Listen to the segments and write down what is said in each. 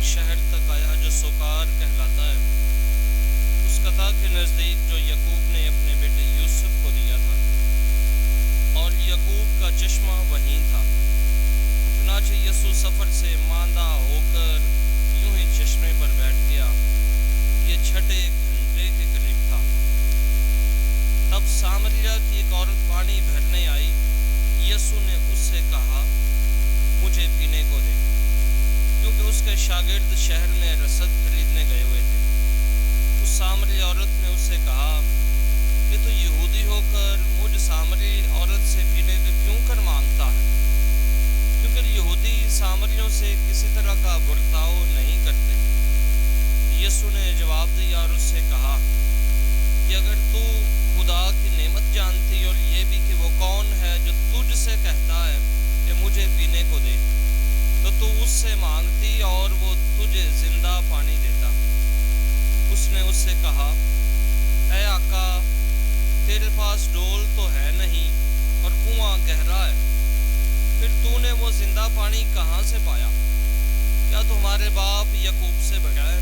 شہر تک آیا جو سوکار کہلاتا ہے، اس قطع کے نزدیک جو یعقوب نے اپنے بیٹے یوسف کو دیا تھا، اور یعقوب کا چشمہ وہیں تھا۔ چنانچہ یسوع سفر سے ماندہ ہو کر یوں ہی چشمے پر بیٹھ گیا۔ یہ 6 گھنٹے کے قریب تھا۔ تب سامریا کی ایک عورت پانی بھرنے آئی۔ یسوع نے اس سے کہا، مجھے پینے کو دے، کیونکہ اس کے شاگرد شہر میں رسد خریدنے گئے ہوئے تھے۔ اس سامری عورت نے اس سے کہا کہ تو یہودی ہو کر مجھ سامری عورت سے پینے کو کیوں کر مانگتا ہے؟ کیونکہ یہودی سامریوں سے کسی طرح کا برتاؤ نہیں کرتے۔ یسوع نے جواب دیا اور اس سے کہا کہ اگر تو خدا کی نعمت جانتی اور یہ بھی کہ وہ کون ہے جو تجھ سے کہتا ہے کہ مجھے پینے کو دے، تو اس سے مانگتی اور وہ تجھے زندہ پانی دیتا۔ اس نے اس سے کہا، اے آقا، تیرے پاس ڈول تو ہے نہیں اور کنواں گہرا ہے، پھر تو نے وہ زندہ پانی کہاں سے پایا؟ کیا تو ہمارے باپ یعقوب سے بڑا ہے،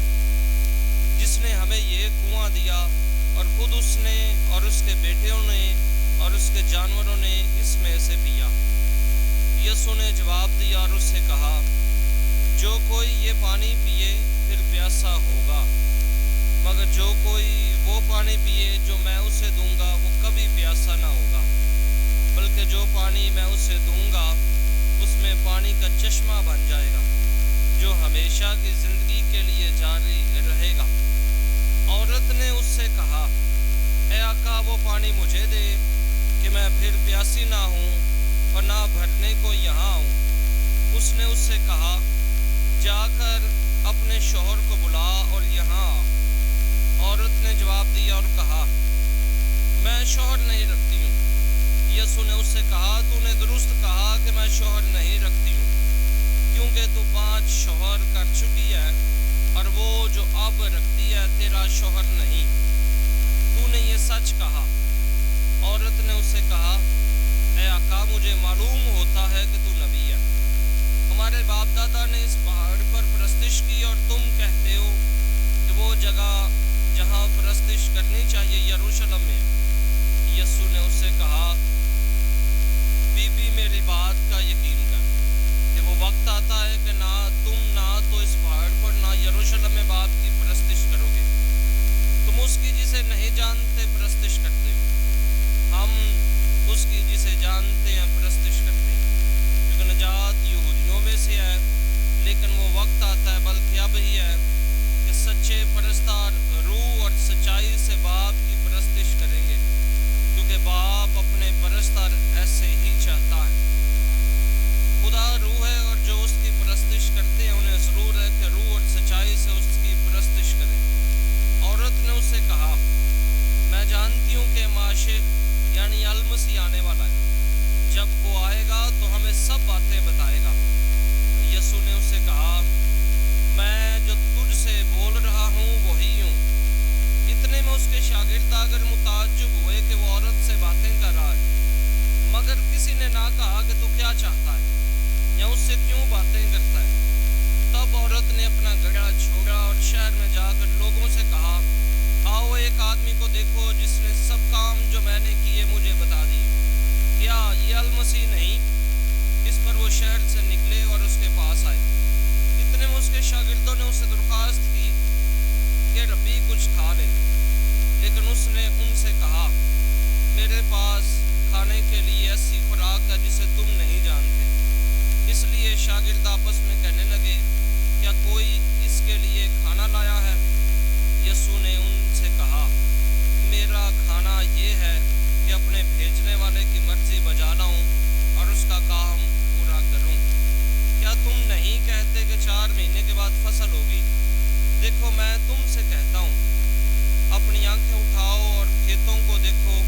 جس نے ہمیں یہ کنواں دیا، اور خود اس نے اور اس کے بیٹوں نے اور اس کے جانوروں نے اس میں سے پیا؟ یسوع نے جواب دیا اور اس سے کہا، جو کوئی یہ پانی پیے پھر پیاسا ہوگا، مگر جو کوئی وہ پانی پیے جو میں اسے دوں گا وہ کبھی پیاسا نہ ہوگا، بلکہ جو پانی میں اسے دوں گا اس میں پانی کا چشمہ بن جائے گا جو ہمیشہ کی زندگی کے لیے جاری رہے گا۔ عورت نے اس سے کہا، اے آقا، وہ پانی مجھے دے کہ میں پھر پیاسی نہ ہوں اور نہ بھرنے کو یہاں آؤں۔ اس نے اس سے کہا، جا کر اپنے شوہر کو بلا اور یہاں آ۔ عورت نے جواب دیا اور کہا، میں شوہر نہیں رکھتی ہوں۔ یسوع نے اس سے کہا، تو نے درست کہا کہ میں شوہر نہیں رکھتی ہوں، کیونکہ تو 5 شوہر کر چکی ہے اور وہ جو اب رکھتی ہے تیرا شوہر نہیں۔ تو نے یہ سچ کہا۔ عورت نے اس سے کہا، اے آقا، مجھے معلوم ہوتا ہے کہ تو نبی ہے۔ ہمارے باپ دادا نے اس پہاڑ پر پرستش کی اور تم کہتے ہو کہ وہ جگہ جہاں پرستش کرنی چاہیے یروشلم میں ہے۔ یسوع نے اس سے کہا، بی بی، میری بات کا یقین کر کہ وہ وقت آتا ہے کہ نہ تو اس پہاڑ پر نہ یروشلم میں باپ کی پرستش کرو گے۔ تم اس کی جسے نہیں جانتے پرستش کرتے ہو، ہم اس کی جسے جانتے ہیں پرستش کرتے ہیں، کیونکہ نجات یہودیوں میں سے ہے، لیکن وہ وقت آتا ہے، بلکہ اب ہی ہے، کہ سچے پرستار روح اور سچائی سے باپ کی پرستش کریں گے، کیونکہ باپ اپنے پرستار ایسے ہی چاہتا ہے۔ خدا روح ہے اور جو اس کی پرستش کرتے ہیں انہیں ضرور ہے کہ روح اور سچائی سے اس کی پرستش کریں۔ عورت نے اس سے کہا، میں جانتی ہوں کہ معاشق یعنی المسیح آنے والا ہے، جب وہ آئے گا تو ہمیں سب باتیں بتائے گا۔ یسوع نے اس سے کہا، میں جو تجھ سے بول رہا ہوں وہی ہوں۔ اتنے میں اس کے شاگرد آ کر متعجب ہوئے کہ وہ عورت سے باتیں کر رہا ہے، مگر کسی نے نہ کہا کہ تو کیا چاہتا ہے یا اس سے کیوں باتیں کرتا ہے۔ تب عورت نے اپنا گڑھا چھوڑا اور شہر میں جا کر لوگوں سے کہا، آؤ، ایک آدمی کو دیکھو جس نے سب کام جو میں نے کیے مجھے بتا دیے۔ کیا یہ المسیح نہیں؟ اس پر وہ شہر سے نکلے اور اس کے پاس آئے۔ اتنے میں اس کے شاگردوں نے اس سے درخواست کی کہ ربی کچھ کھا لے، لیکن اس نے ان سے کہا، میرے پاس کھانے کے لیے ایسی خوراک ہے جسے تم نہیں جانتے۔ اس لیے شاگرد آپس میں کہنے لگے، کیا کوئی اس کے لیے کھانا لایا ہے؟ یسوع نے ان سے کہا، میرا کھانا یہ ہے کہ اپنے بھیجنے والے کی مرضی بجا لاؤں اور اس کا کام پورا کروں۔ کیا تم نہیں کہتے کہ 4 مہینے کے بعد فصل ہوگی؟ دیکھو، میں تم سے کہتا ہوں، اپنی آنکھیں اٹھاؤ اور کھیتوں کو دیکھو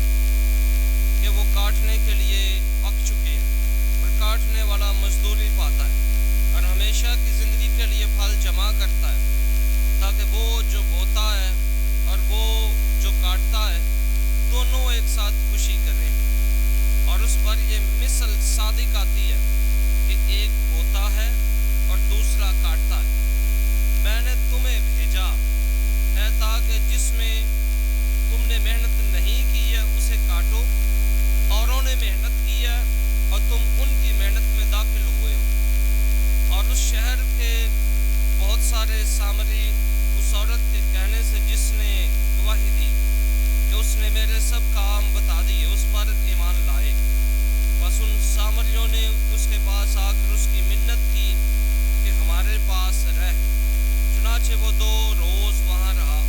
کہ وہ کاٹنے کے لیے پک چکے ہیں، اور کاٹنے والا مزدوری پاتا ہے اور ہمیشہ کی زندگی کے لیے پھل جمع کرتا ہے، تاکہ وہ جو بوتا ہے اور وہ جو کاٹتا ہے دونوں ایک ساتھ خوشی کریں۔ اور اس پر یہ مثل صادق آتی ہے کہ ایک بوتا ہے اور دوسرا کاٹتا ہے۔ سامری اس عورت کے کہنے سے جس نے گواہی دی کہ اس نے میرے سب کام بتا دیے، اس پر ایمان لائے۔ بس ان سامریوں نے اس کے پاس آ کر اس کی منت کی کہ ہمارے پاس رہ۔ چنانچہ وہ 2 روز وہاں رہا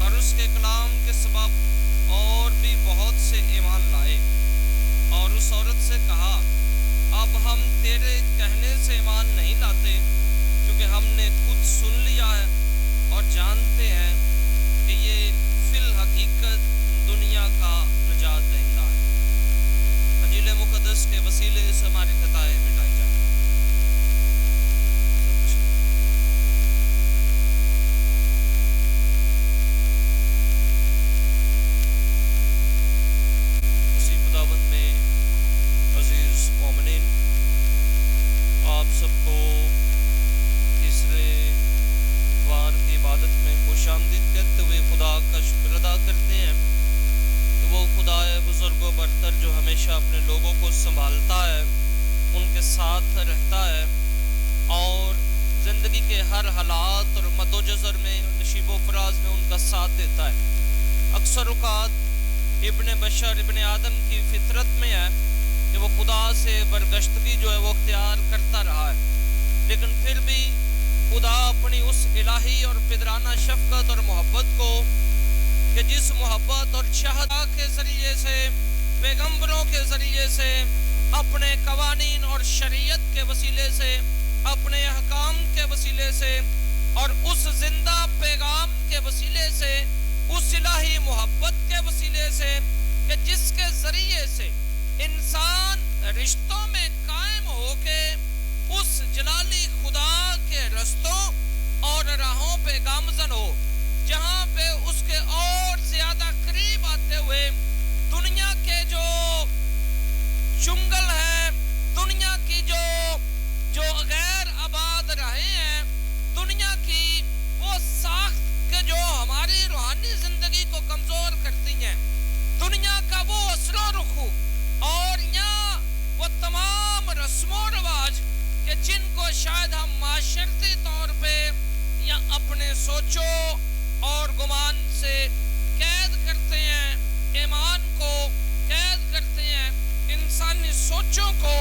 اور اس کے کلام کے سبب اور بھی بہت سے ایمان لائے۔ اور اس عورت سے کہا، اب ہم تیرے کہنے سے ایمان نہیں لاتے، کیونکہ ہم نے خود سن لیا ہے اور جانتے ہیں کہ یہ فی الحقیقت دنیا کا نجات دہندہ ہے۔ انجیل مقدس کے وسیلے سے ہماری خطائیں مٹائی جائیں۔ اسی خداوند میں عزیز مومنین، آپ سب کو تیسرے اتوار کی عبادت میں خوش آمدید کہتے ہوئے خدا کا شکر ادا کرتے ہیں کہ وہ خدا بزرگ و برتر جو ہمیشہ اپنے لوگوں کو سنبھالتا ہے، ان کے ساتھ رہتا ہے اور زندگی کے ہر حالات اور مد و جزر میں، نشیب و فراز میں ان کا ساتھ دیتا ہے۔ اکثر اوقات ابن بشر، ابن آدم کی فطرت میں ہے کہ وہ خدا سے برگشتگی جو ہے وہ اختیار کرتا رہا ہے، لیکن پھر بھی خدا اپنی اس الہی اور پدرانہ شفقت اور محبت کو، کہ جس محبت اور چاہت کے ذریعے سے، پیغمبروں کے ذریعے سے، اپنے قوانین اور شریعت کے وسیلے سے، اپنے احکام کے وسیلے سے اور اس زندہ پیغام کے وسیلے سے، اس الہی محبت کے وسیلے سے کہ جس کے ذریعے سے انسان رشتوں میں قائم ہو کے اس جلالی خدا کے رستوں اور راہوں پہ گامزن ہو، جہاں پہ اس کے اور زیادہ قریب آتے ہوئے دنیا کے جو جنگل ہیں، دنیا کی جو غیر آباد راہیں ہیں، دنیا کی وہ ساخت کہ جو ہماری روحانی زندگی کو کمزور کرتی ہیں، دنیا کا وہ اثر و رسوخ اور یا وہ تمام رسم و رواج کہ جن کو شاید ہم معاشرتی طور پہ یا اپنے سوچوں اور گمان سے قید کرتے ہیں، ایمان کو قید کرتے ہیں، انسانی سوچوں کو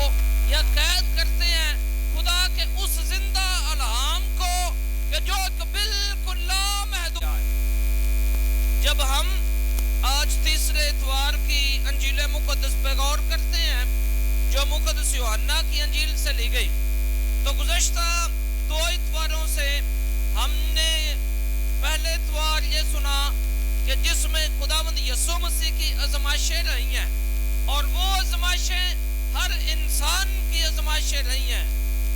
یا قید کرتے ہیں خدا کے اس زندہ الہام کو کہ جو ایک بالکل لامحدود ہے۔ جب ہم آج تیسرے اتوار کی انجیل مقدس پہ غور کرتے ہیں جو مقدس یوحنا کی انجیل سے لی گئی، تو گزشتہ 2 اتواروں سے ہم نے پہلے اتوار یہ سنا کہ جس میں خداوند یسوع مسیح کی آزمائشیں رہی ہیں، اور وہ آزمائشیں ہر انسان کی آزمائشیں رہی ہیں،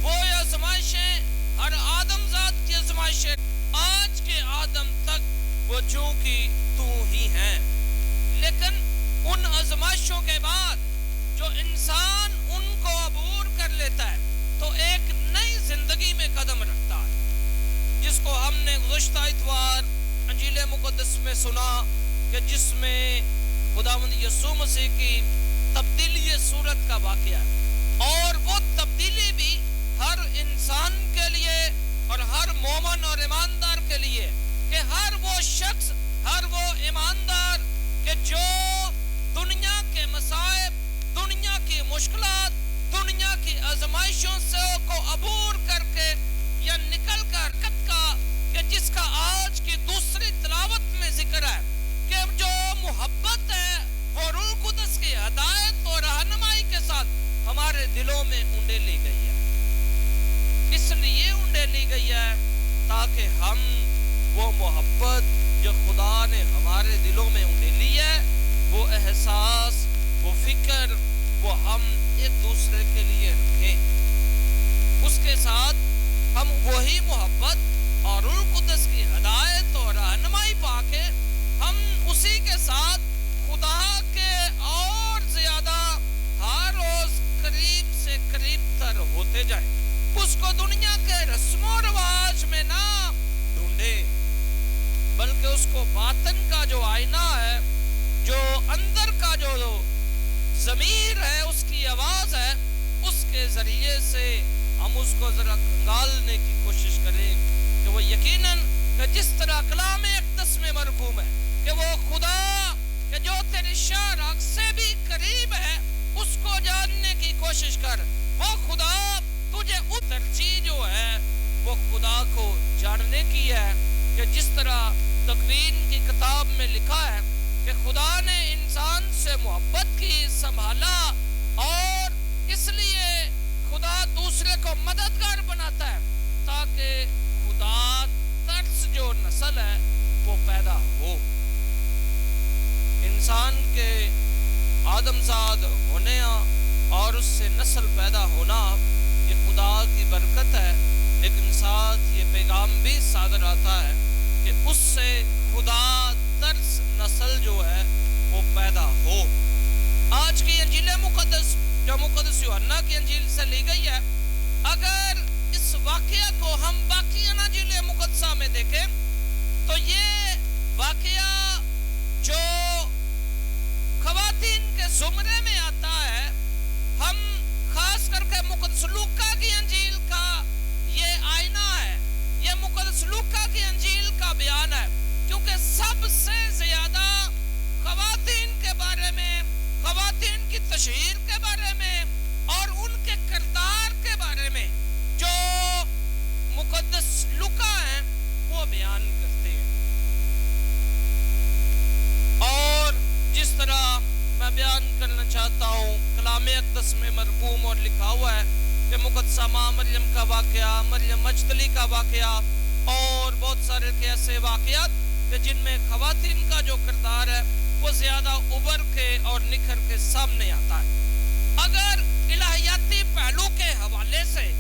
وہ آزمائشیں ہر آدم ذات کی آزمائشیں، آج کے آدم تک وہ چونکہ تو ہی ہیں۔ لیکن ان آزمائشوں کے بعد جو انسان ان کو عبور کر لیتا ہے تو ایک نئی زندگی میں قدم رکھتا ہے، جس کو ہم نے گزشتہ اتوار انجیل مقدس میں سنا کہ جس میں خداوند یسوع مسیح کی تبدیلی صورت کا واقعہ ہے، اور وہ تبدیلی بھی ہر انسان کے لیے اور ہر مومن اور ایماندار کے لیے، کہ ہر وہ شخص، ہر وہ ایماندار کہ جو دنیا کے مصائب، دنیا کی مشکلات، دنیا کی آزمائشوں سے کو عبور کر کے یا نکل کر کہ جس کا آج کی دوسری تلاوت میں ذکر ہے کہ جو محبت ہے وہ روح القدس کی ہدایت اور رہنمائی کے ساتھ ہمارے دلوں میں اونڈیلی گئی ہے۔ اس لیے اونڈیلی گئی ہے تاکہ ہم وہ محبت جو خدا نے ہمارے دلوں میں اونڈیلی ہے، وہ احساس، وہ فکر، وہ ہم ایک دوسرے کے لیے رکھیں۔ اس کے ساتھ ہم وہی محبت اور روح القدس کی ہدایت اور رہنمائی پا کے ہم اسی کے ساتھ خدا کے اور زیادہ ہر روز قریب سے قریب تر ہوتے جائیں۔ اس کو دنیا کے رسم و رواج میں نہ ڈھونڈے، بلکہ اس کو باطن کا جو آئینہ ہے، جو اندر کا جو ضمیر ہے، اس کی آواز ہے، اس کے ذریعے سے ہم اس کو ذرا کھنگالنے کی کوشش کریں کہ وہ یقیناً کہ جس طرح کلام اقدس میں مرقوم ہے کہ وہ خدا کہ جو تیری شاہ سے بھی قریب ہے اس کو جاننے کی کوشش کر. وہ خدا تجھے ترجیح جو ہے وہ خدا کو جاننے کی ہے کہ جس طرح تکوین کی کتاب میں لکھا ہے کہ خدا نے انسان سے محبت کی, سنبھالا, اور اس لیے خدا دوسرے کو مددگار بناتا ہے تاکہ خدا ترس جو نسل ہے وہ پیدا ہو. انسان کے آدمزاد ہونے اور اس سے نسل پیدا ہونا یہ خدا کی برکت ہے, لیکن ساتھ یہ پیغام بھی صادر آتا ہے کہ اس سے خدا ترس نسل جو ہے وہ پیدا ہو. آج کی انجیل مقدس جو مقدس یوحنا کی انجیل سے لی گئی ہے, اگر اس واقعہ کو ہم باقی اناجیل مقدسہ میں دیکھیں تو یہ واقعہ جو خواتین کے زمرے میں آتا ہے, ہم خاص کر کے مقدس لوکا کی انجیل کا یہ آئینہ ہے, یہ مقدس لوکا کی انجیل کا بیان ہے, کیونکہ سب سے زیادہ خواتین کے بارے میں, خواتین کی تشہیر کے بارے میں اور ان کے کردار کے بارے میں جو مقدس لوکا ہیں وہ بیان کرتے ہیں. اور جس طرح میں بیان کرنا چاہتا ہوں کلام اقدس میں مرقوم اور لکھا ہوا ہے کہ مقدسہ ماں مریم کا واقعہ, مریم مجدلی کا واقعہ اور بہت سارے کے ایسے واقعات کہ جن میں خواتین کا جو کردار ہے وہ زیادہ ابھر کے اور نکھر کے سامنے آتا ہے. اگر الہیاتی پہلو کے حوالے سے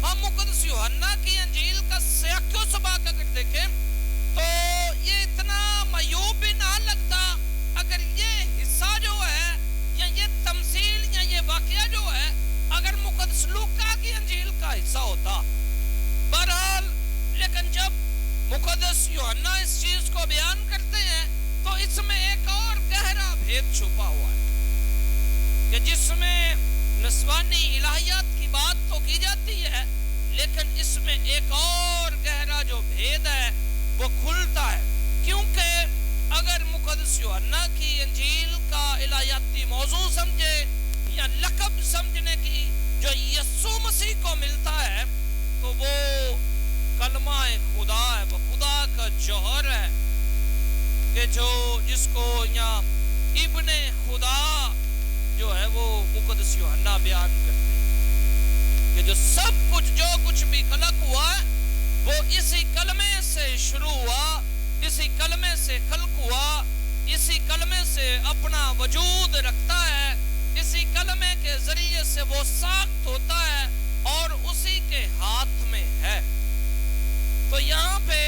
ہم مقدس یوحنا کی انجیل کا سیاق و سباق اگر دیکھیں تو یہ اتنا معیوب بھی نہ لگتا اگر یہ حصہ جو ہے یا یہ تمثیل یا یہ واقعہ جو ہے اگر مقدس لوکا کی انجیل کا حصہ ہوتا. بہرحال لیکن جب مقدس یوحنا اس چیز کو بیان کرتے ہیں تو اس میں ایک اور گہرا بھید چھپا ہوا ہے کہ جس میں نسوانی الہیات کی بات تو کی جاتی ہے, لیکن اس میں ایک اور گہرا جو بھید ہے وہ کھلتا ہے. کیونکہ اگر مقدس یوحنا کی انجیل کا الہیاتی موضوع سمجھے یا لقب سمجھنے کی جو یسوع مسیح کو ملتا ہے تو وہ کلمہ خدا ہے, وہ خدا کا جوہر ہے کہ جو جس کو یہاں ابن خدا جو ہے وہ مقدس یوحنا بیان کرتے ہیں کہ جو سب کچھ جو کچھ بھی خلق ہوا ہے وہ اسی کلمے سے شروع ہوا, اسی کلمے سے خلق ہوا, اسی کلمے سے اپنا وجود رکھتا ہے, اسی کلمے کے ذریعے سے وہ ساخت ہوتا ہے اور اسی کے ہاتھ میں ہے. تو یہاں پہ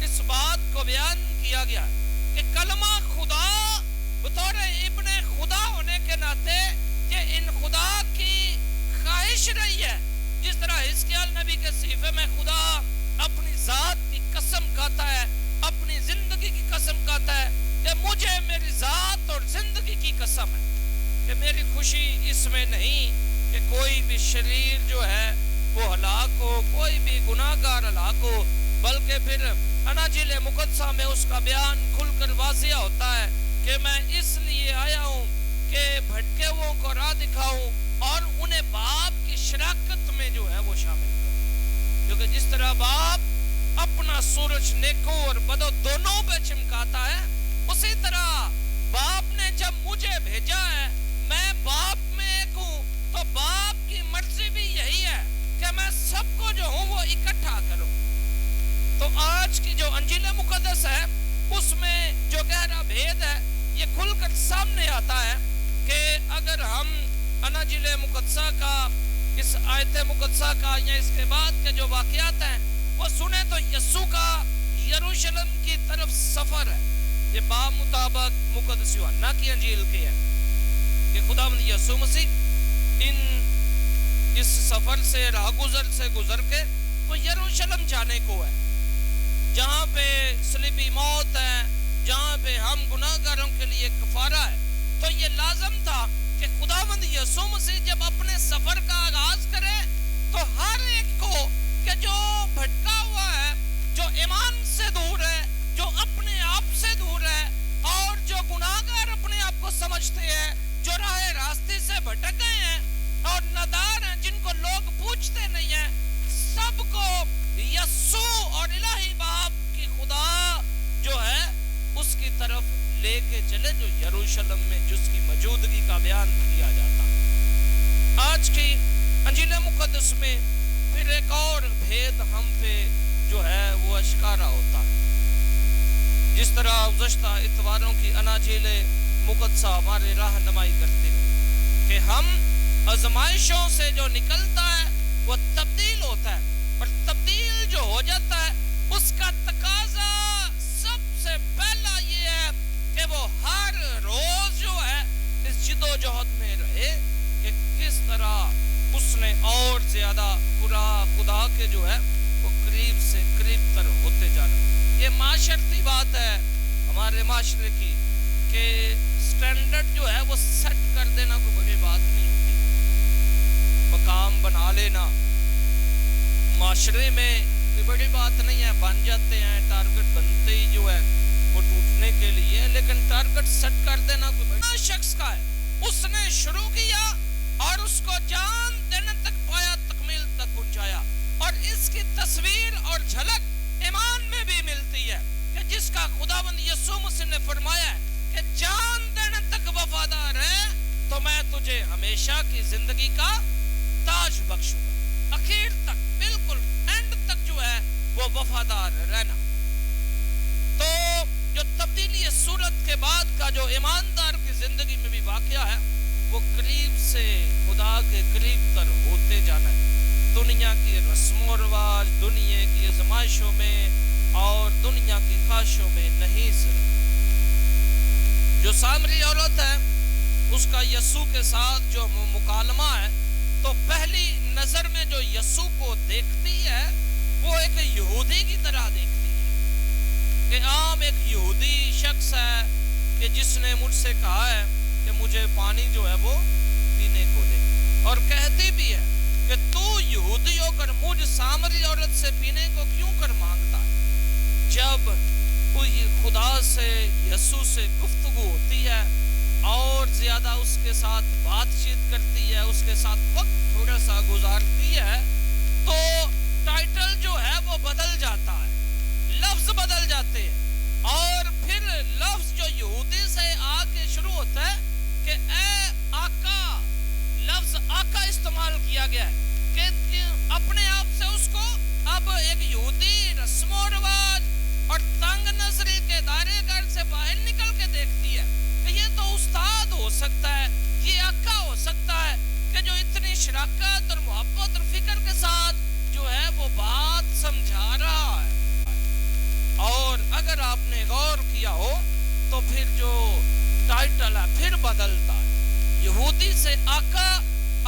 اس بات کو بیان کیا گیا ہے کہ کلمہ خدا بطور ابن خدا ہونے کے ناطے یہ ان خدا کی خواہش رہی ہے. جس طرح حزقیال نبی کے صحیفے میں خدا اپنی ذات کی قسم کھاتا ہے, اپنی زندگی کی قسم کھاتا ہے کہ مجھے میری ذات اور زندگی کی قسم ہے کہ میری خوشی اس میں نہیں کہ کوئی بھی شریر جو ہے وہ ہلاک ہو, کوئی بھی گناہگار ہلاک ہو, بلکہ پھر اناجیل مقدسہ میں اس کا بیان کھل کر واضح ہوتا ہے کہ میں اس لیے آیا ہوں کہ بھٹکے ہوئوں کو راہ دکھاؤں اور انہیں باپ کی شراکت میں جو ہے وہ شامل کروں. کیونکہ جس طرح باپ اپنا سورج نیکوں اور بدوں دونوں پہ چمکاتا ہے, اسی طرح باپ نے جب مجھے بھیجا ہے میں باپ میں ایک ہوں, تو باپ کی مرضی بھی یہی ہے کہ میں سب کو جو ہوں وہ اکٹھا کروں. تو آج کی جو انجیل مقدس ہے اس میں جو گہرا بھید ہے یہ کھل کر سامنے آتا ہے کہ اگر ہم اناجیل مقدسہ کا اس آیت مقدسہ کا یا اس کے بعد کے جو واقعات ہیں وہ سنیں تو یسوع کا یروشلم کی طرف سفر ہے. یہ بامطابق مقدس یوحنا کی انجیل کی ہے کہ خداوند یسوع مسیح اس سفر سے راہ گزر سے گزر کے تو یروشلم جانے کو ہے, جہاں پہ صلیبی موت ہے, جہاں پہ ہم گناہگاروں کے لیے کفارہ ہے. تو یہ لازم تھا کہ خداوند یسوع مسیح جب اپنے سفر کا آغاز کرے تو ہر ایک کو کہ جو بھٹکا ہوا ہے, جو ایمان سے دور ہے، جو اپنے آپ سے دور ہے، اور جو گناہگار اپنے آپ کو سمجھتے ہیں، جو راہ راستے سے بھٹک گئے ہیں اور نادار ہیں، جن کو لوگ پوچھتے نہیں ہیں، سب کو یسوع اور الہی باپ کی خدا جو ہے اس کی طرف لے کے چلے، جو یروشلم میں جس کی موجودگی کا بیان کیا جاتا۔ آج کی انجیل مقدس میں پھر ایک اور بھید ہم پہ جو ہے وہ اشکارا ہوتا ہے۔ جس طرح گزشتہ اتواروں کی اناجیل مقدسہ ہمارے رہنمائی کرتی رہی کہ ہم آزمائشوں سے جو نکلتا ہے وہ تبدیل ہوتا ہے، اور تبدیل جو ہو جاتا ہے اس کا تقاضا سب سے پہلا یہ ہے کہ وہ ہر روز جو ہے اس جد و جہد میں رہے کہ کس طرح اس نے اور زیادہ خدا کے جو ہے وہ قریب سے قریب تر ہوتے جانا۔ یہ معاشرتی بات ہے ہمارے معاشرے کی کہ سٹینڈرڈ جو ہے وہ سیٹ کر دینا کوئی بڑی بات نہیں ہوتی، مقام بنا لینا معاشرے میں کوئی بڑی بات نہیں ہے، بن جاتے ہیں، ٹارگٹ بنتے ہی جو ہے وہ ٹوٹنے کے لیے، لیکن ٹارگٹ سیٹ کر دینا کوئی بڑا شخص کا ہے۔ اس نے شروع کیا اور اس کو جان دینے تک پایا، تکمیل تک پہنچایا، اور اس کی تصویر اور جھلک ایمان میں بھی ملتی ہے کہ جس کا خداوند یسوع مسیح نے فرمایا ہے کہ جان دینے تک وفادار ہے تو میں تجھے ہمیشہ کی زندگی کا تاج بخشوں گا، اخیر تک، بالکل اینڈ تک جو ہے وہ وفادار رہنا۔ تو جو تبدیلی صورت کے بعد کا جو ایماندار کی زندگی میں بھی واقعہ ہے وہ قریب سے خدا کے قریب تر ہوتے جانا ہے، دنیا کی رسم و رواج، دنیا کی آزمائشوں میں اور دنیا کی خواہشوں میں نہیں صرف۔ جو سامری عورت ہے اس کا یسوع کے ساتھ جو مکالمہ ہے تو پہلی نظر میں جو یسوع کو دیکھتی ہے وہ ایک یہودی کی طرح دیکھتی ہے کہ عام ایک یہودی شخص ہے کہ جس نے مجھ سے کہا ہے کہ مجھے پانی جو ہے وہ پینے کو دے، اور کہتی بھی ہے کہ تو یہودی ہو کر مجھ سامری عورت سے پینے کو کیوں کر مانگتا ہے۔ جب خدا سے یسوع سے گفتگو ہوتی ہے اور زیادہ اس کے ساتھ بات چیت کرتی ہے، اس کے ساتھ وقت تھوڑا سا گزارتی ہے تو ٹائٹل جو ہے وہ بدل جاتا ہے، لفظ بدل جاتے ہیں، اور پھر لفظ جو یہودی سے آ کے شروع ہوتا ہے کہ اے آقا، لفظ آقا استعمال کیا گیا ہے کہ اپنے آپ سے اس کو اب ایک یہودی رسم و رواج اور تنگ نظری کے دائرے گھر سے باہر نکل کے دیکھتی ہے کہ یہ تو استاد ہو سکتا ہے، یہ آقا ہو سکتا ہے کہ جو اتنی شراکت اور محبت اور فکر کے ساتھ جو ہے وہ بات سمجھا رہا ہے۔ اور اگر آپ نے غور کیا ہو تو پھر جو ٹائٹل ہے پھر بدلتا ہے، یہودی سے آقا،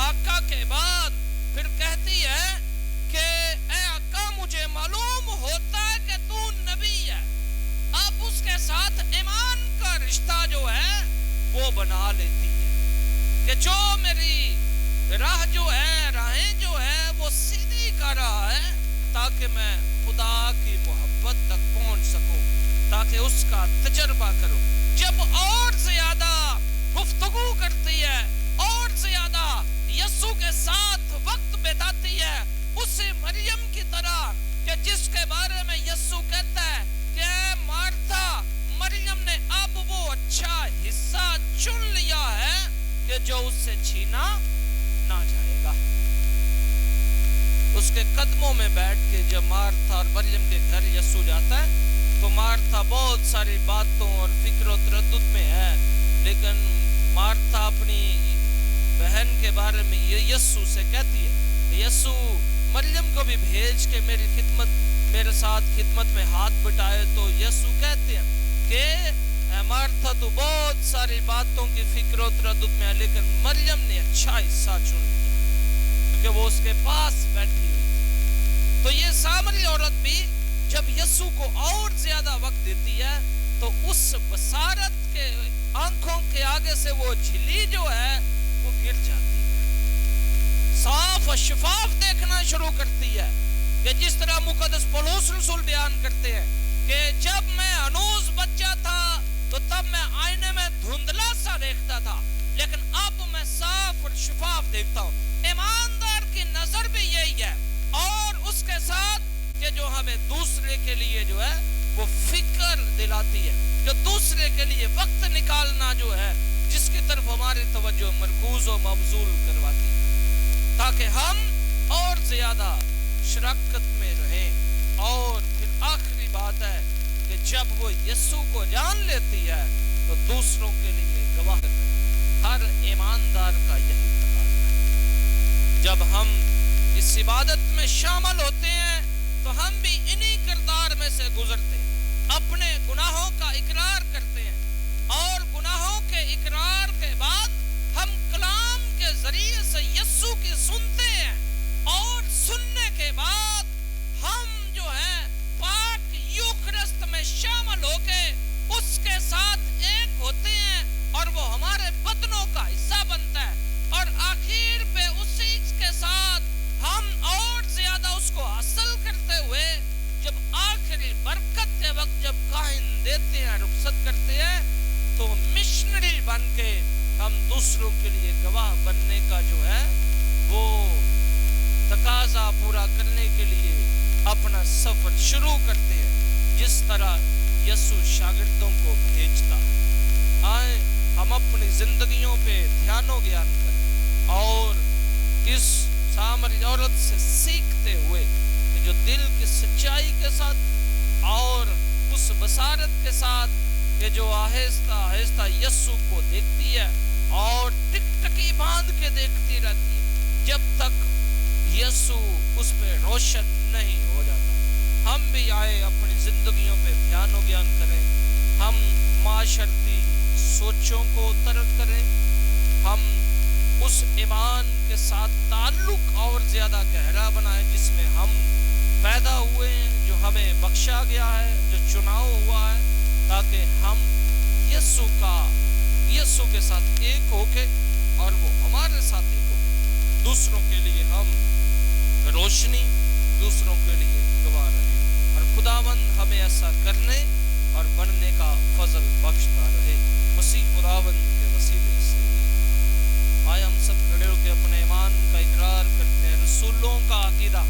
آقا کے بعد پھر کہتی ہے کہ اے آقا مجھے معلوم ہوتا ہے کہ تو نبی ہے۔ اب اس کے ساتھ ایمان کا رشتہ جو ہے وہ بنا لیتی ہے کہ جو میری راہ جو ہے، راہیں جو ہے وہ سیدھی کر رہا ہے تاکہ میں خدا کی محبت تک پہنچ سکوں، تاکہ اس کا تجربہ کروں۔ جب اور زیادہ گفتگو کرتی ہے اور زیادہ یسوع کے ساتھ وقت بتاتی ہے، اسی مریم کی طرح کہ جس کے بارے میں یسوع کہتا ہے کہ اے مارتھا، مریم نے اب وہ اچھا حصہ چن لیا ہے کہ جو اس سے چھینا نہ جائے گا۔ اس کے قدموں میں بیٹھ کے جب مارتھا اور مریم کے گھر یسوع جاتا ہے تو مارتھا بہت ساری باتوں اور فکر و تردد میں ہے، لیکن مارتھا اپنی بہن کے بارے میں یہ یسوع سے کہتی ہے، یسوع مریم کو بھی بھیج کے میرے ساتھ خدمت میں ہاتھ بٹائے، تو یسوع کہتے ہیں کہ اے مارتھا تو بہت ساری باتوں کی فکر و تردد میں ہے، لیکن مریم نے اچھا حصہ چن لیا کیونکہ وہ اس کے پاس بیٹھی ہوئی تھی۔ تو یہ سامری عورت بھی جب یسوع کو اور زیادہ وقت دیتی ہے تو اس بصارت کے آنکھوں کے آگے سے وہ جھلی جو ہے وہ گر جاتی ہے، صاف اور شفاف دیکھنا شروع کرتی ہے۔ کہ جس طرح مقدس پولس رسول بیان کرتے ہیں کہ جب میں ہنوز بچہ تھا تو تب میں آئینے میں دھندلا سا دیکھتا تھا، لیکن اب میں صاف اور شفاف دیکھتا ہوں۔ ایماندار کی نظر بھی یہی ہے، اور اس کے ساتھ کہ جو ہمیں دوسرے کے لیے جو ہے وہ فکر دلاتی ہے، جو دوسرے کے لیے وقت نکالنا جو ہے، جس کی طرف ہماری توجہ مرکوز و مبذول کرواتی ہے، تاکہ ہم اور زیادہ شراکت میں رہیں۔ اور پھر آخری بات ہے کہ جب وہ یسوع کو جان لیتی ہے تو دوسروں کے لیے گواہ کرتا ہے۔ ہر ایماندار کا یہی تقاضا ہے۔ جب ہم اس عبادت میں شامل ہوتے ہیں تو ہم بھی انہی کردار میں سے گزرتے ہیں، اپنے گناہوں کا اقرار کرتے ہیں، اور گناہوں کے اقرار کے بعد ہم کلام کے ذریعے سے یسوع کی سنتے ہیں، اور سننے کے بعد ہم جو ہے پاک یوکرست میں شامل ہو کے اس کے ساتھ ایک ہوتے ہیں، اور وہ ہمارے بدنوں کا حصہ بنتا ہے، اور آخر پہ اسی کے ساتھ ہم اور زیادہ اس کو حاصل کرتے ہوئے جب آخری برکت کے وقت جب کاہن دیتے ہیں، رخصت کرتے ہیں، تو مشنری بن کے ہم دوسروں کے لیے گواہ بننے کا جو ہے وہ تقاضا پورا کرنے کے لیے اپنا سفر شروع کرتے ہیں، جس طرح یسوع شاگردوں کو بھیجتا ہے۔ آئیں ہم اپنی زندگیوں پہ دھیان و گیان کریں، اور اس سامری عورت سے سیکھتے ہوئے کہ جو دل کی سچائی کے ساتھ اور اس بصارت کے ساتھ کہ جو آہستہ آہستہ یسوع کو دیکھتی ہے اور ٹک ٹکی باندھ کے دیکھتی رہتی ہے جب تک یسوع اس پہ روشن نہیں ہو جاتا۔ ہم بھی آئے اپنی زندگیوں پہ دھیان و گیان کریں، ہم معاشرتی سوچوں کو ترک کریں، ہم اس ایمان کے ساتھ تعلق اور زیادہ گہرا بنائیں جس میں ہم پیدا ہوئے ہیں، جو ہمیں بخشا گیا ہے، جو چناؤ ہوا ہے، تاکہ ہم یسوع کے ساتھ ایک ہو کے اور وہ ہمارے ساتھ ایک ہو کے دوسروں کے لیے ہم روشنی، دوسروں کے لیے گواہ رہیں، اور خداوند ہمیں ایسا کرنے اور بننے کا فضل بخشتا رہے، مسیح خداوند کے وسیلے سے۔ آئے ہم سب کھڑے ہو کے اپنے ایمان کا اقرار کرتے ہیں۔ رسولوں کا عقیدہ۔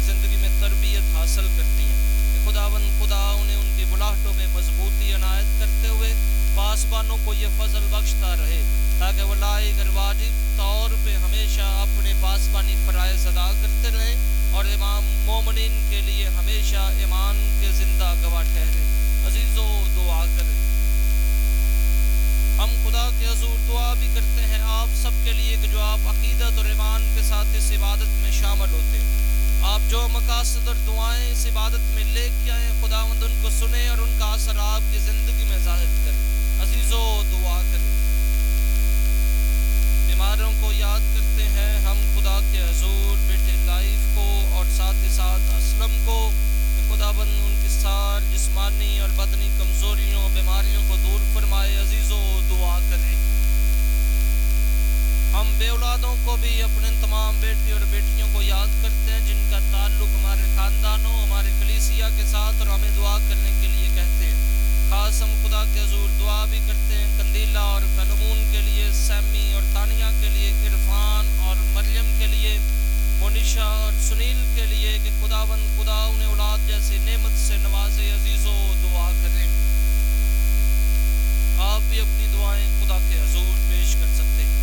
زندگی میں تربیت حاصل کرتی ہیں، کہ خدا انہیں ان کی بلاہٹوں میں مضبوطی عنایت کرتے ہوئے پاسبانوں کو یہ فضل بخشتا رہے، تاکہ وہ لائق اور واجب طور پہ ہمیشہ اپنے پاسبانی فرائض ادا کرتے رہیں اور امام مومنین کے لیے ہمیشہ ایمان کے زندہ گواہ ٹھہرے۔ عزیزو دعا کریں، ہم خدا کے حضور دعا بھی کرتے ہیں آپ سب کے لیے کہ جو آپ عقیدت اور ایمان کے ساتھ اس عبادت میں شامل ہوتے ہیں، آپ جو مقاصد اور دعائیں اس عبادت میں لے کے آئے، خداوند ان کو سنیں اور ان کا اثر آپ کی زندگی میں ظاہر کریں۔ عزیزو دعا کریں، بیماروں کو یاد کرتے ہیں ہم خدا کے حضور بیٹے لائف کو اور ساتھ ہی ساتھ اسلم کو، کہ خداوند ان کی سار جسمانی اور بدنی کمزوریوں بیماریوں کو دور فرمائے۔ عزیزو دعا کریں، ہم بے اولادوں کو بھی اپنے تمام بیٹے اور بیٹیوں کو یاد کرتے ہیں جن کا تعلق ہمارے خاندانوں ہمارے کلیسیا کے ساتھ، اور ہمیں دعا کرنے کے لیے کہتے ہیں۔ خاص ہم خدا کے حضور دعا بھی کرتے ہیں کندیلا اور فلمون کے لیے، سیمی اور تانیہ کے لیے، عرفان اور مریم کے لیے، عائشہ اور سنیل کے لیے کہ خدا انہیں اولاد جیسی نعمت سے نوازے. عزیزو دعا کریں. آپ بھی اپنی دعائیں خدا کے حضور پیش کر سکتے ہیں.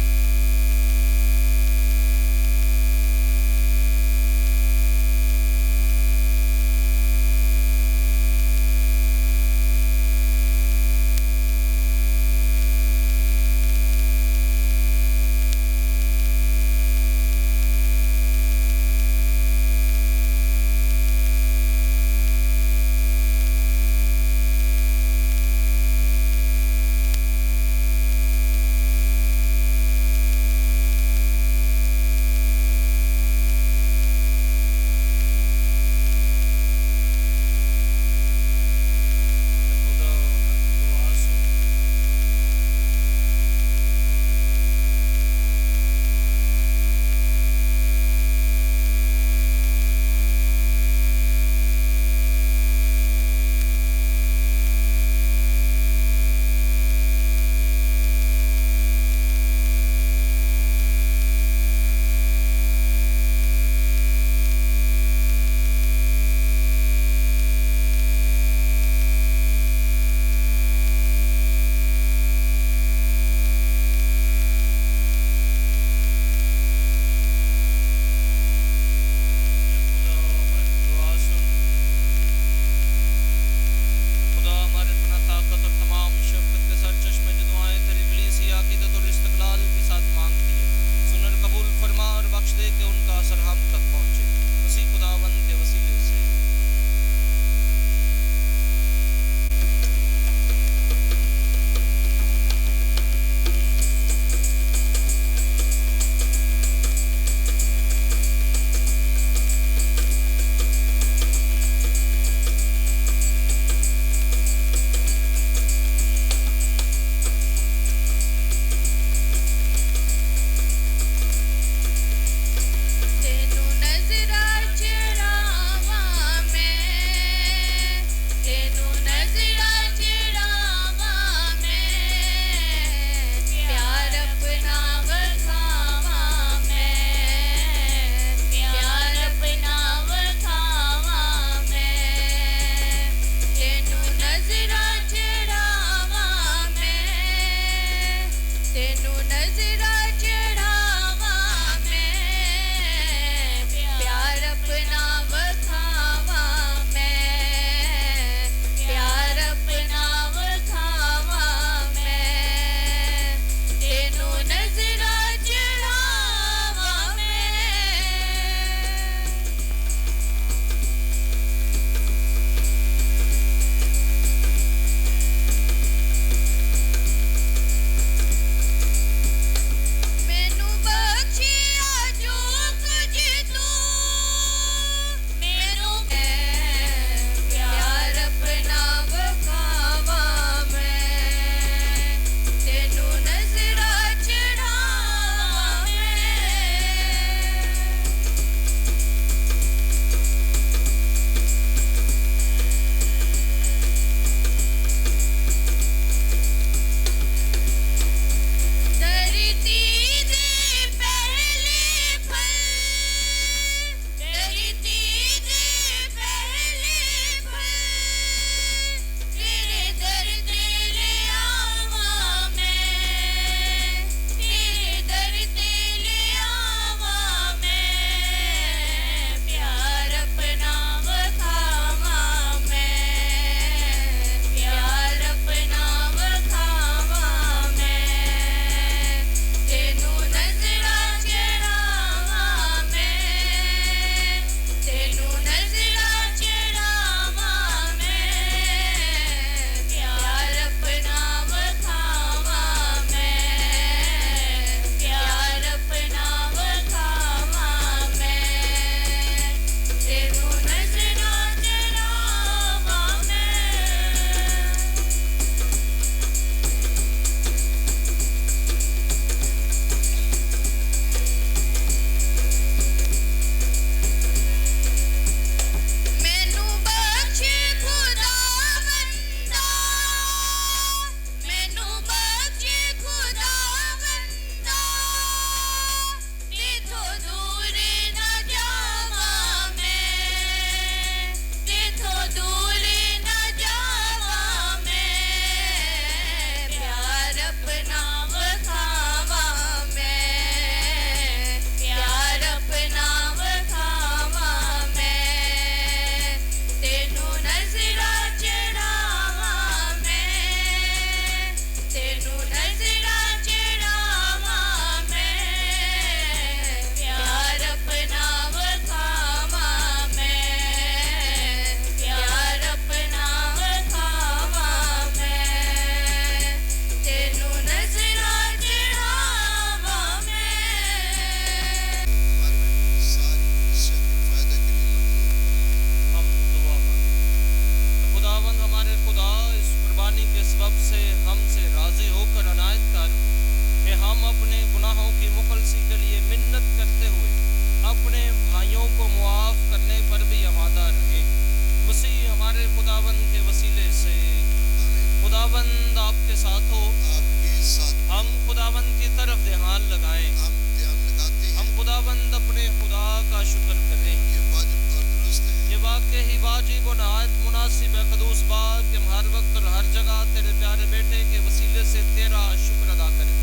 واجب و نہایت مناسب ہے قدوس باپ کہ ہم ہر وقت اور ہر جگہ تیرے پیارے بیٹے کے وسیلے سے تیرا شکر ادا کریں۔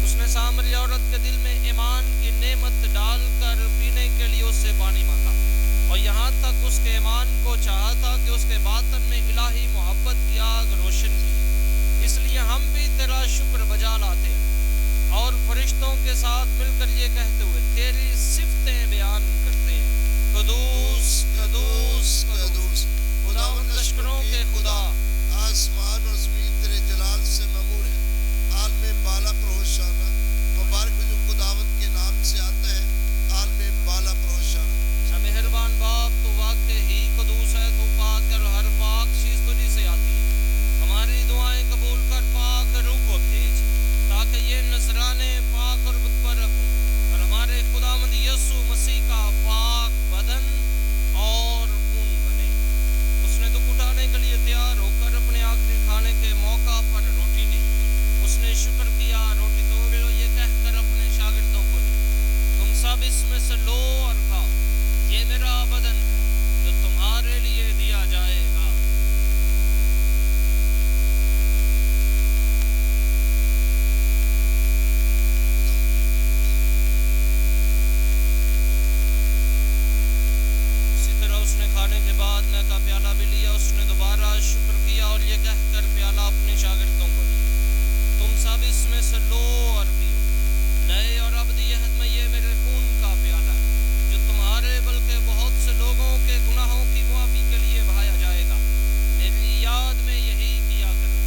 اس نے سامری عورت کے دل میں ایمان کی نعمت ڈال کر پینے کے لیے اس سے پانی مانگا، اور یہاں تک اس کے ایمان کو چاہا تھا کہ اس کے باطن میں الہی محبت کی آگ روشن کی۔ اس لیے ہم بھی تیرا شکر بجا لاتے ہیں اور فرشتوں کے ساتھ مل کر یہ کہتے ہوئے تیری صفتیں بیان کرتے ہیں، قدوس قدوس قدوس خداوند لشکروں کے خدا۔ آسمان اور زمین تیرے جلال سے معمور ہے۔ عالم بالا پر ہوشانہ، مبارک جو خداوند کے نام سے آتا ہے، عالم بالا پر ہوشانہ۔ مہربان باپ، تو واقع ہی قدوس ہے، تو پاک ہے اور ہر پاک چیز تجھی سے آتی ہے۔ ہماری دعائیں قبول کر، پاک روح کو بھیج تاکہ یہ نذرانے پاک اور مقبول رکھوں اور ہمارے خداوند یسوع مسیح کا پاک بدن اور خون بنے۔ اس نے دکھ اٹھانے کے لیے تیار ہو کر اپنے آخری کھانے کے موقع پر روٹی لی، اس نے شکر کیا، روٹی توڑ لو یہ کہہ کر اپنے شاگردوں کو دی، تم سب اس میں سے لو اور کھاؤ، یہ میرا بدن ہے جو تمہارے لیے دیا جائے گا۔ اسی طرح اس نے کھانے کے بعد میں کا پیالہ بھی لیا، اس نے دوبارہ شکر کیا اور یہ کہہ کر پیالہ اپنے شاگردوں کو دیا، تم سب اس میں سے لو اور پیو، نئے اور ابدی عہد میں یہ میرے خون کا پیالہ ہے جو تمہارے بلکہ بہت سے لوگوں کے گناہوں کی معافی کے لیے بہایا جائے گا، میری یاد میں یہی کیا کرو۔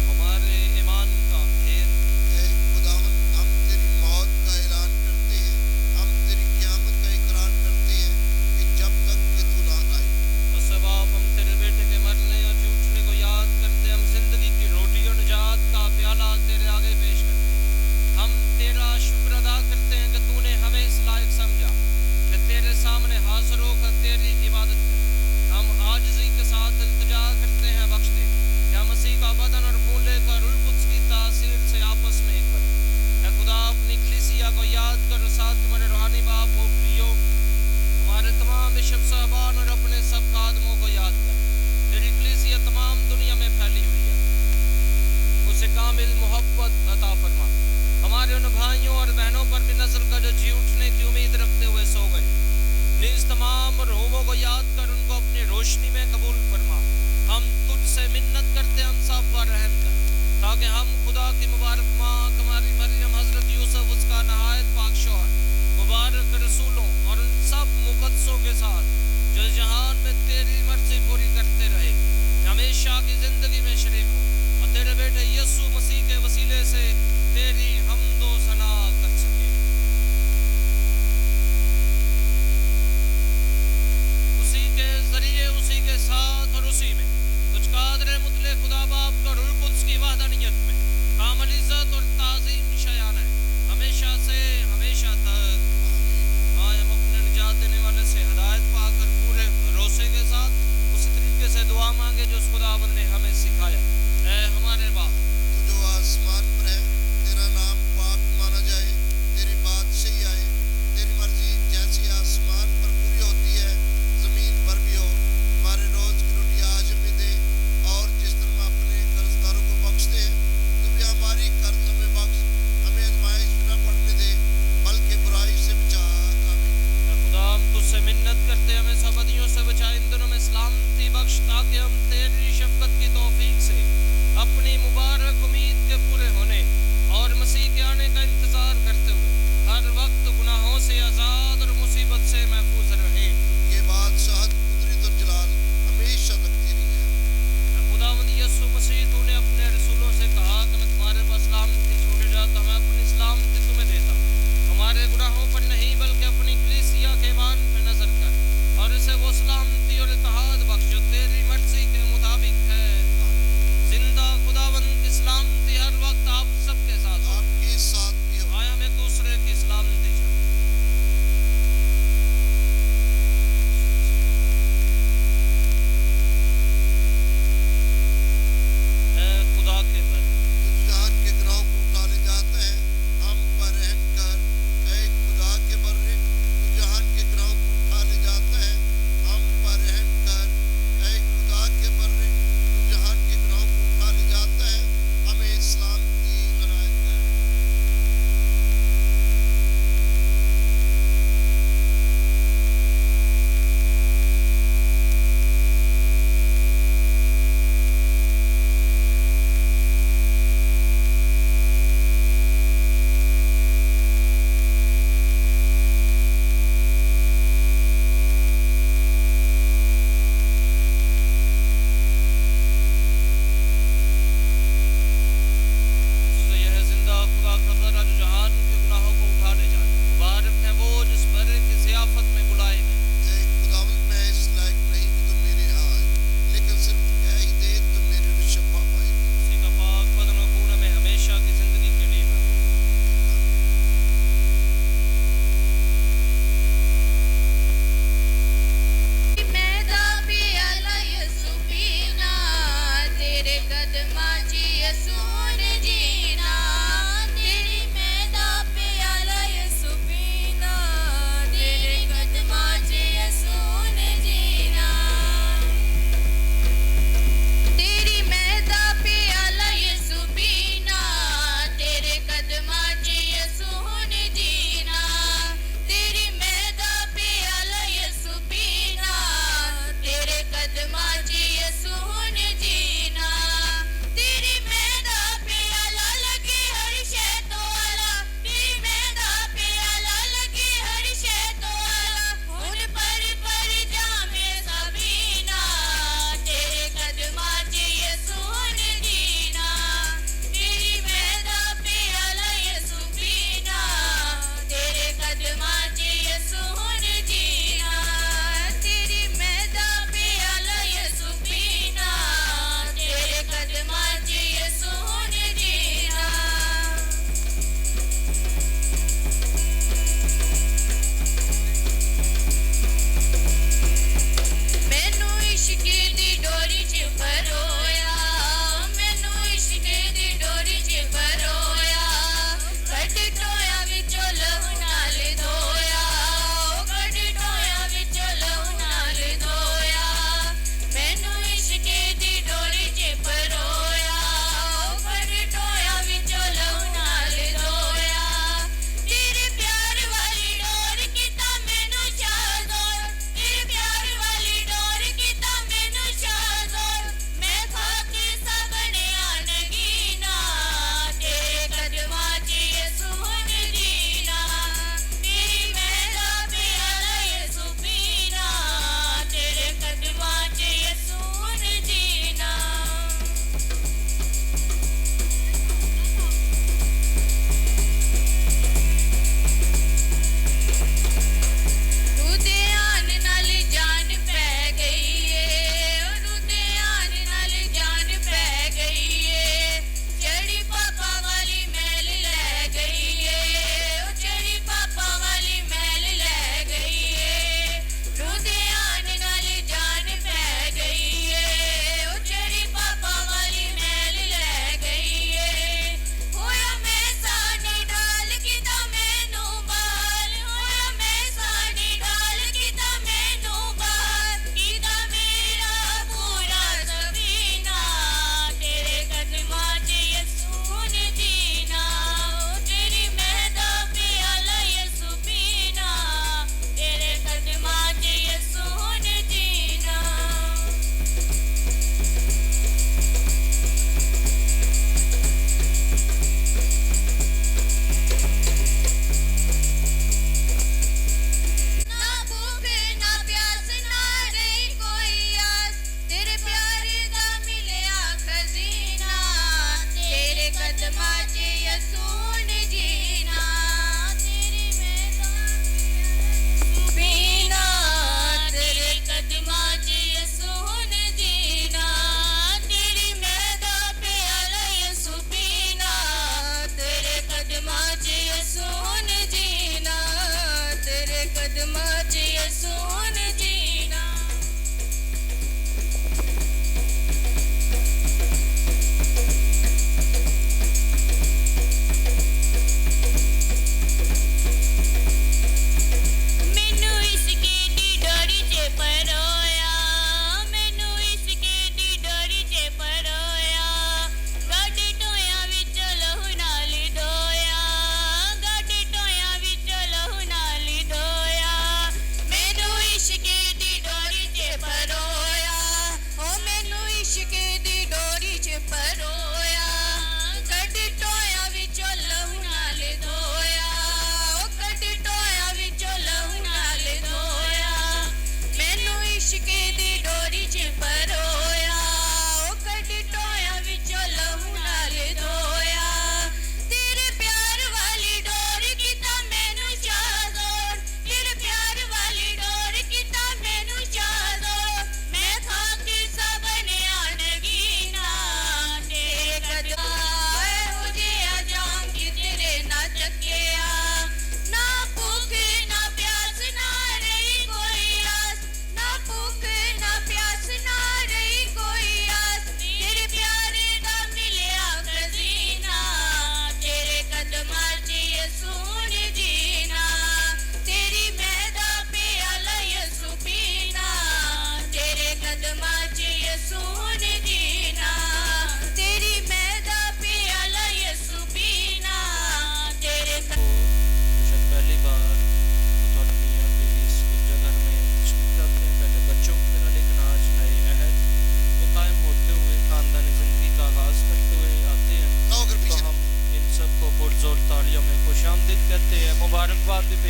ہمارے ایمان کا بھید۔ اے خداوند، ہم تیری موت کا اعلان کرتے ہیں، ہم تیری قیامت کا اقرار کرتے ہیں کہ جب تک کہ تو نہ آئے۔ بس اب آپ ہم تیرے بیٹے کے مرنے اور جی اٹھنے کو یاد کرتے، ہم زندگی کی روٹی اور نجات کا پیالہ تیرے آگے پیش کرتے ہیں۔ ہم تیرا شکر ادا کرتے ہیں کہ تو نے ہمیں اس لائق سمجھا کہ تیرے سامنے حاضر ہو کر تیری عبادت کریں۔ ہم عاجزی کے ساتھ التجا کرتے ہیں، بخش دے کہ ہم مسیح کا بدن اور خون لے کر روح القدس کی تاثیر سے آپس میں ایک بنیں۔ اے خدا، اپنی کلیسیا کو یاد کر، ساتھ تمہارے روحانی باپ پوپلیو، ہمارے تمام بشپ صاحبان اور اپنے سب خادموں کو یاد کر۔ تیری کلیسیا تمام دنیا میں پھیلی ہوئی ہے، اسے کامل محبت عطا فرما۔ ہمارے ان بھائیوں اور بہنوں پر بھی نظر کر جو جی اٹھنے کی امید رکھتے ہوئے سو گئے، نیز تمام مرحوموں کو یاد کر، ان کو اپنی روشنی میں قبول فرما۔ ہم تجھ سے منت کرتے، ہم سب پر رحم کر تاکہ ہم خدا کی مبارک ماں ہماری مریم، حضرت یوسف اس کا نہایت پاک شوہر، مبارک رسولوں اور ان سب مقدسوں کے ساتھ جو اس جہان میں تیری مرضی پوری کرتے رہے، ہمیشہ کی زندگی میں شریک ہو اور تیرے بیٹے یسوع مسیح کے وسیلے سے تیری حمد و ثنا کر سکے۔ اسی کے ذریعے، اسی کے ساتھ اور اسی میں تجھ قادر مطلق خدا باپ اور روح القدس کی وحدانیت میں کامل عزت اور تعظیم شایان ہے، ہمیشہ سے ہمیشہ تک۔ آئے ہم اپنے نجات دینے والے سے ہدایت پا کر پورے بھروسے کے ساتھ اسی طریقے سے دعا مانگے جو اس خداوند نے ہمیں سکھایا۔ ਕਦਮਾਂ 'ਚ ਯਿਸੂ ਨੇ ਜੀਣਾ ਤੇਰੀ ਮੈਦਾ ਪਿਆਲਾ ਯਿਸੂ ਪੀਣਾ ਤੇਰੇ ਕਦਮਾਂ 'ਚ ਯਿਸੂ ਨੇ ਜੀਣਾ ਤੇਰੀ ਮੈਦਾ ਪਿਆਲਾ ਯਿਸੂ ਪੀਣਾ ਤੇਰੇ ਕਦਮਾਂ 'ਚ ਯਿਸੂ ਨੇ ਜੀਣਾ ਤੇਰੀ ਮੈਦਾ ਪਿਆਲਾ ਯਿਸੂ ਪੀਣਾ ਤੇਰੇ ਕਦਮਾਂ 'ਚ ਯਿਸੂ ਨੇ ਜੀਣਾ ਤੇਰੀ ਮੈਦਾ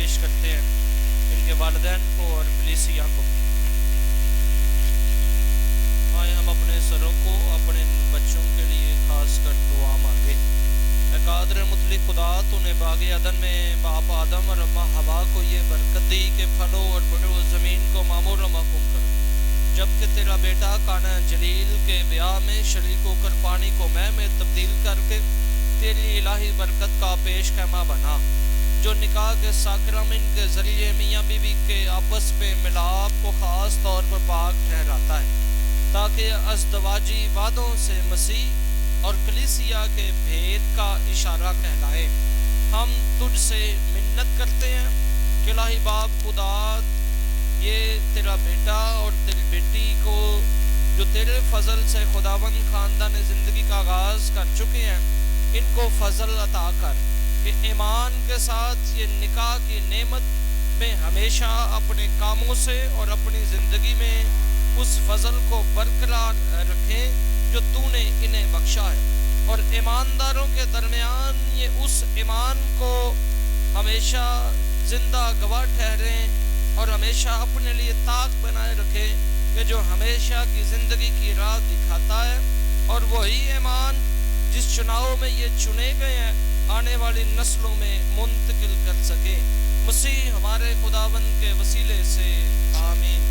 پیش کرتے ہیں ان کے والدین کو اور کلیسیا کو. آئے ہم اپنے سروں کو اپنے بچوں کے لیے خاص کر دعا مانگے. اے قادر مطلق خدا، تو نے باغ عدن میں باپ آدم اور اماں حوا کو یہ برکت دی کہ پھلو اور بڑو زمین کو معمور و محکوم کرو، جبکہ تیرا بیٹا کانا جلیل کے بیاہ میں شریک ہو کر پانی کو میں تبدیل کر کے تیری الہی برکت کا پیش خیمہ بنا، جو نکاح کے ساکرامنٹ کے ذریعے میاں بیوی کے آپس پہ ملاپ کو خاص طور پر پاک ٹھہراتا ہے، تاکہ ازدواجی وعدوں سے مسیح اور کلیسیا کے بھید کا اشارہ کہلائے. ہم تجھ سے منت کرتے ہیں کہ الہی باپ خدا، یہ تیرا بیٹا اور تیری بیٹی کو جو تیرے فضل سے خداوند خاندان زندگی کا آغاز کر چکے ہیں، ان کو فضل عطا کر کہ ایمان کے ساتھ یہ نکاح کی نعمت میں ہمیشہ اپنے کاموں سے اور اپنی زندگی میں اس فضل کو برقرار رکھیں جو تو نے انہیں بخشا ہے، اور ایمانداروں کے درمیان یہ اس ایمان کو ہمیشہ زندہ گواہ ٹھہریں اور ہمیشہ اپنے لیے طاق بنائے رکھیں کہ جو ہمیشہ کی زندگی کی راہ دکھاتا ہے، اور وہی ایمان جس چناؤ میں یہ چنے گئے ہیں آنے والی نسلوں میں منتقل کر سکیں. مسیح ہمارے خداوند کے وسیلے سے آمین.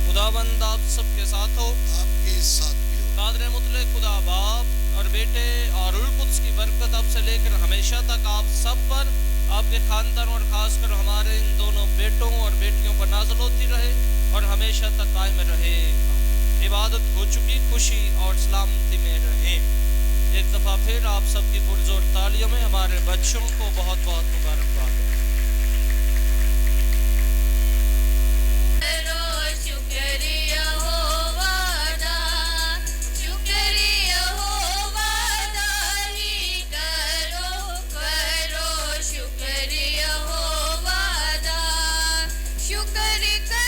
خداوند آپ سب کے ساتھ ہو، آپ کے ساتھ بھی ہو. قادر مطلق خدا باپ اور بیٹے اور روح القدس کی برکت اب سے لے کر ہمیشہ تک آپ سب پر، آپ کے خاندان اور خاص کر ہمارے ان دونوں بیٹوں اور بیٹیوں پر نازل ہوتی رہے اور ہمیشہ تک قائم رہے. عبادت ہو چکی، خوشی اور سلامتی میں رہیں. ایک دفعہ پھر آپ سب کی پرزور تالیوں میں ہمارے بچوں کو بہت بہت مبارکباد.